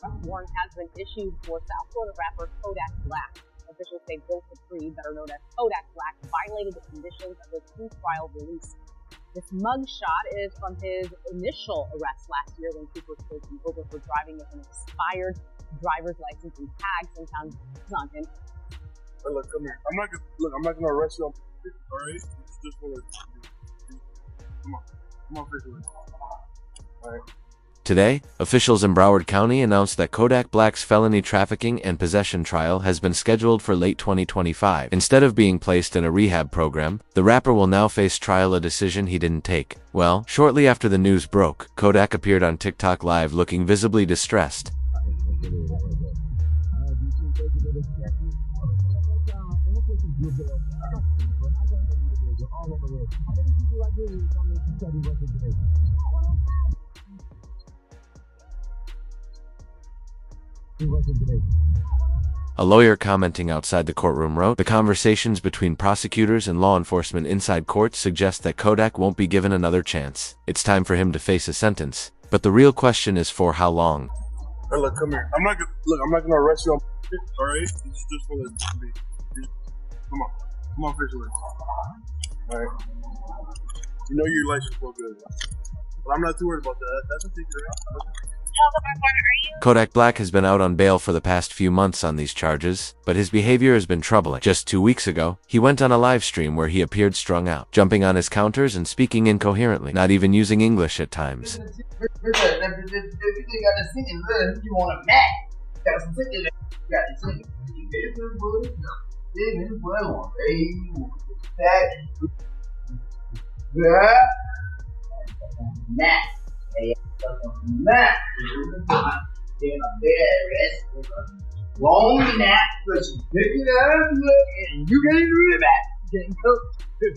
arrest warrant has been issued for South Florida rapper Kodak Black. Officials say Bill Kapri, better known as Kodak Black, violated the conditions of his pre-trial release. This mugshot is from his initial arrest last year when troopers pulled him over for driving with an expired driver's license and tags and found on him. Hey, look, come here. I'm not gonna arrest you. All right, just wanna. Come on, officially. All right. Today, officials in Broward County announced that Kodak Black's felony trafficking and possession trial has been scheduled for late 2025. Instead of being placed in a rehab program, the rapper will now face trial, a decision he didn't take. Well, shortly after the news broke, Kodak appeared on TikTok Live looking visibly distressed. A lawyer commenting outside the courtroom wrote, "The conversations between prosecutors and law enforcement inside court suggest that Kodak won't be given another chance. It's time for him to face a sentence. But the real question is for how long?" Hey, look, come here. I'm not gonna arrest you. All right, just wanna be. Come on, officially. All right. You know your license will good, but I'm not too worried about that. That's a secret. Kodak Black has been out on bail for the past few months on these charges, but his behavior has been troubling. Just 2 weeks ago, he went on a live stream where he appeared strung out, jumping on his counters and speaking incoherently, not even using English at times.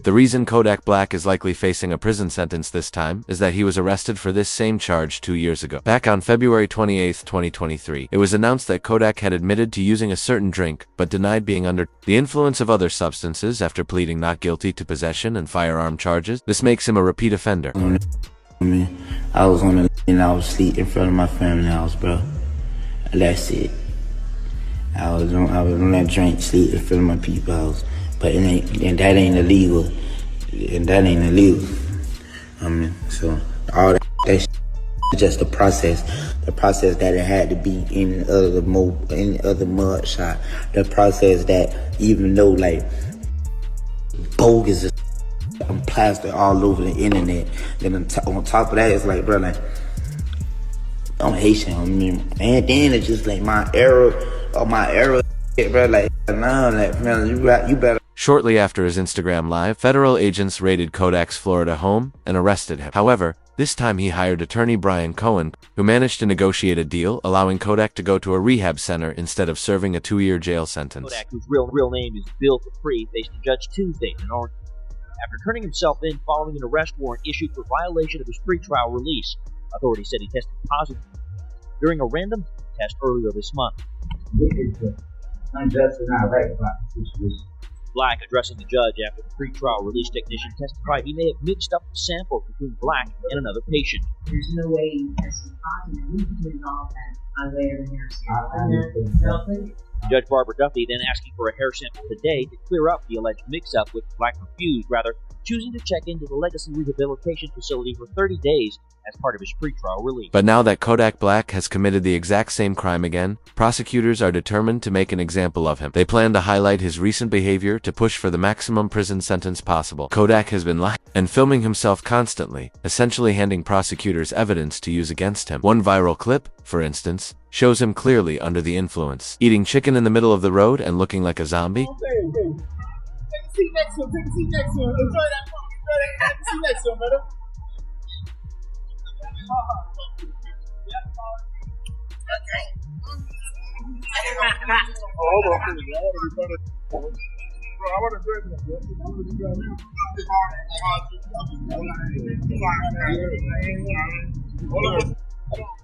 The reason Kodak Black is likely facing a prison sentence this time is that he was arrested for this same charge 2 years ago. Back on February 28, 2023, it was announced that Kodak had admitted to using a certain drink, but denied being under the influence of other substances after pleading not guilty to possession and firearm charges. This makes him a repeat offender. I was on the and I was asleep in front of my family house, bro. That's it. I was on that drink, sleep in front of my people's house. But that ain't illegal. And that ain't illegal. So all that shit is just the process that it had to be in any other mud shot. The process that even though like bogus is plastered all over the internet. Then on top of that, it's like, bro, like, I'm Haitian, and then it's just like my error, bro, like, nah, like, man, you better. Shortly after his Instagram Live, federal agents raided Kodak's Florida home and arrested him. However, this time he hired attorney Brian Cohen, who managed to negotiate a deal allowing Kodak to go to a rehab center instead of serving a 2-year jail sentence. Kodak, whose real name is Bill Kapri, faced a judge Tuesday in Orange after turning himself in following an arrest warrant issued for violation of his pretrial release. Authorities said he tested positive during a random test earlier this month. Black, addressing the judge after the pretrial release technician testified he may have mixed up samples between Black and another patient. There's no way you tested positive. We can do all that on later here. Judge Barbara Duffy then asking for a hair sample today to clear up the alleged mix-up, with Black refused, rather choosing to check into the Legacy Rehabilitation Facility for 30 days as part of his pretrial release. But now that Kodak Black has committed the exact same crime again, prosecutors are determined to make an example of him. They plan to highlight his recent behavior to push for the maximum prison sentence possible. Kodak has been lying and filming himself constantly, essentially handing prosecutors evidence to use against him. One viral clip, for instance, shows him clearly under the influence, eating chicken in the middle of the road and looking like a zombie. Take a seat next to him. Enjoy that. Take a seat next to him, brother.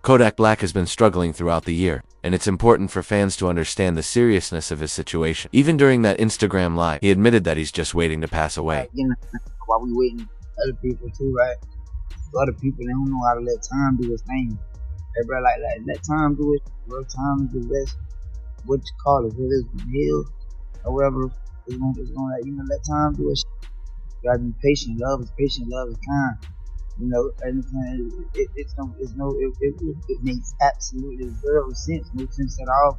Kodak Black has been struggling throughout the year, and it's important for fans to understand the seriousness of his situation. Even during that Instagram Live, he admitted that he's just waiting to pass away. You know, while we waiting, other people too, right? Other people, they don't know how to let time do its thing. Everybody like let time do it. Bro, time is the best. What you call it? Whether it's heal or whatever, it's gonna let time do it. You gotta be patient. Love is patient. Love is kind. You know, and it makes absolutely zero sense, no sense at all,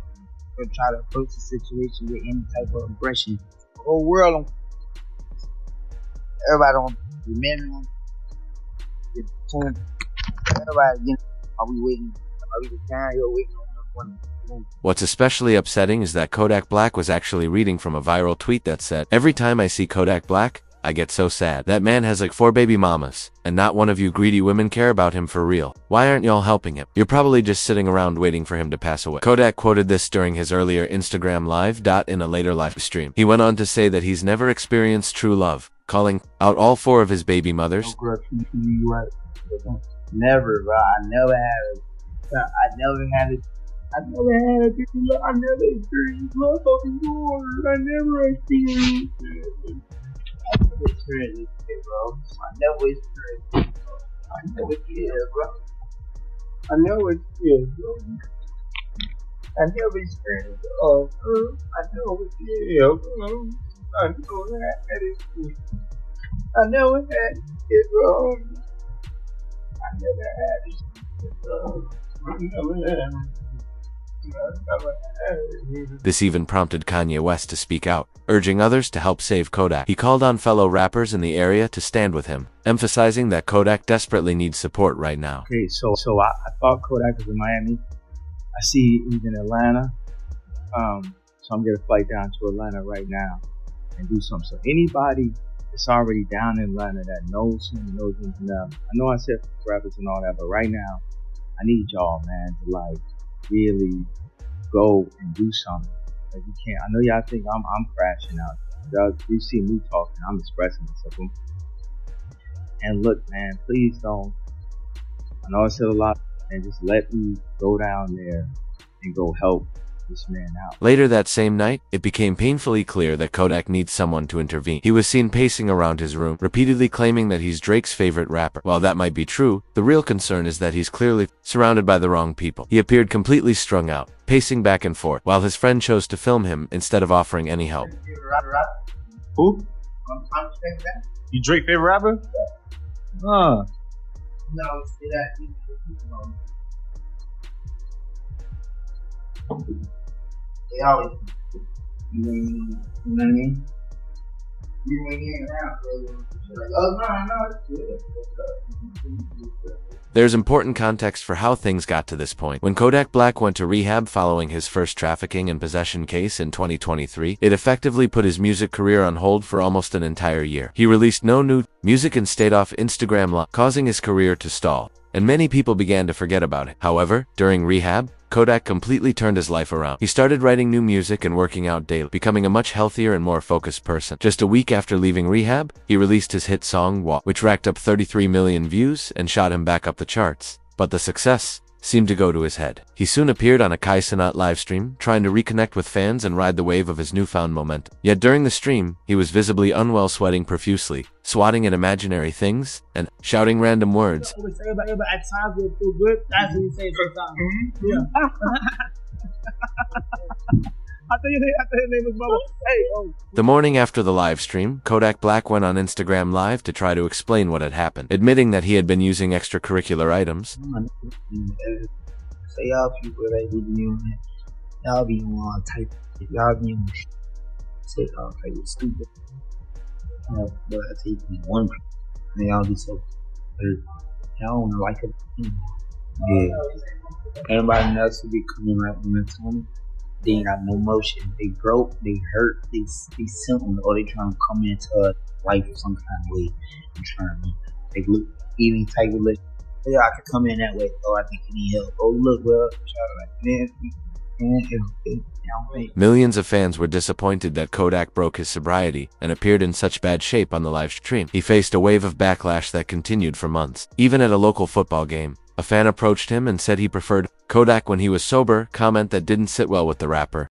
to try to approach the situation with any type of aggression. The whole world, everybody don't remember. Everybody, are we waiting? Are we just down here waiting on one? What's especially upsetting is that Kodak Black was actually reading from a viral tweet that said, "Every time I see Kodak Black, I get so sad. That man has like 4 baby mamas, and not one of you greedy women care about him for real. Why aren't y'all helping him? You're probably just sitting around waiting for him to pass away." Kodak quoted this during his earlier Instagram live. In a later live stream, he went on to say that he's never experienced true love, calling out all 4 of his baby mothers. Never, bro. I never had it. I never experienced love before. I never experienced it. I never experienced it, bro. I never experienced it, bro. I never did, bro. I never experienced it. I never experienced it. Oh, I never did, bro. I never had it. I never had it, bro. I never had it, bro. I never had it. This even prompted Kanye West to speak out, urging others to help save Kodak. He called on fellow rappers in the area to stand with him, emphasizing that Kodak desperately needs support right now. Okay, so I thought Kodak was in Miami. I see he's in Atlanta. So I'm gonna flight down to Atlanta right now and do something. So anybody that's already down in Atlanta that knows him, I know I said rappers and all that, but right now I need y'all, man, to like really go and do something. Like you can't. I know y'all think I'm crashing out. Y'all, you see me talking, I'm expressing myself. And look, man, please don't. I know I said a lot, and just let me go down there and go help this man out. Later that same night, it became painfully clear that Kodak needs someone to intervene. He was seen pacing around his room, repeatedly claiming that he's Drake's favorite rapper. While that might be true, the real concern is that he's clearly surrounded by the wrong people. He appeared completely strung out, pacing back and forth, while his friend chose to film him instead of offering any help. Who? You Drake favorite rapper? No, see that. They always, you know what I mean? You ain't hanging around, bro. Like, oh, no, it's good. There's important context for how things got to this point. When Kodak Black went to rehab following his first trafficking and possession case in 2023, it effectively put his music career on hold for almost an entire year. He released no new music and stayed off Instagram Live, causing his career to stall, and many people began to forget about it. However, during rehab, Kodak completely turned his life around. He started writing new music and working out daily, becoming a much healthier and more focused person. Just a week after leaving rehab, he released his hit song Walk, which racked up 33 million views and shot him back up the charts. But the success seemed to go to his head. He soon appeared on a Kai Cenat livestream, trying to reconnect with fans and ride the wave of his newfound momentum. Yet during the stream, he was visibly unwell, sweating profusely, swatting at imaginary things, and shouting random words. Everybody at times will feel good. That's what you say sometimes. Yeah. I thought your name was Bubba. Hey, oh. The morning after the live stream, Kodak Black went on Instagram Live to try to explain what had happened, admitting that he had been using extracurricular items. So y'all people that be doing, y'all be on all type. Y'all be on say all type of stupid. You know, but I take one, and y'all be so. Y'all don't like it. Yeah. Everybody else will be coming right when they tell me. They ain't got no motion. They broke, they hurt, they something, or they trying to come into life some kind of way. I'm trying to they look any type of look. Yeah, I could come in that way. Oh, I think you need help. Oh, look, well, Millions of fans were disappointed that Kodak broke his sobriety and appeared in such bad shape on the live stream. He faced a wave of backlash that continued for months. Even at a local football game, a fan approached him and said he preferred Kodak when he was sober, comment that didn't sit well with the rapper,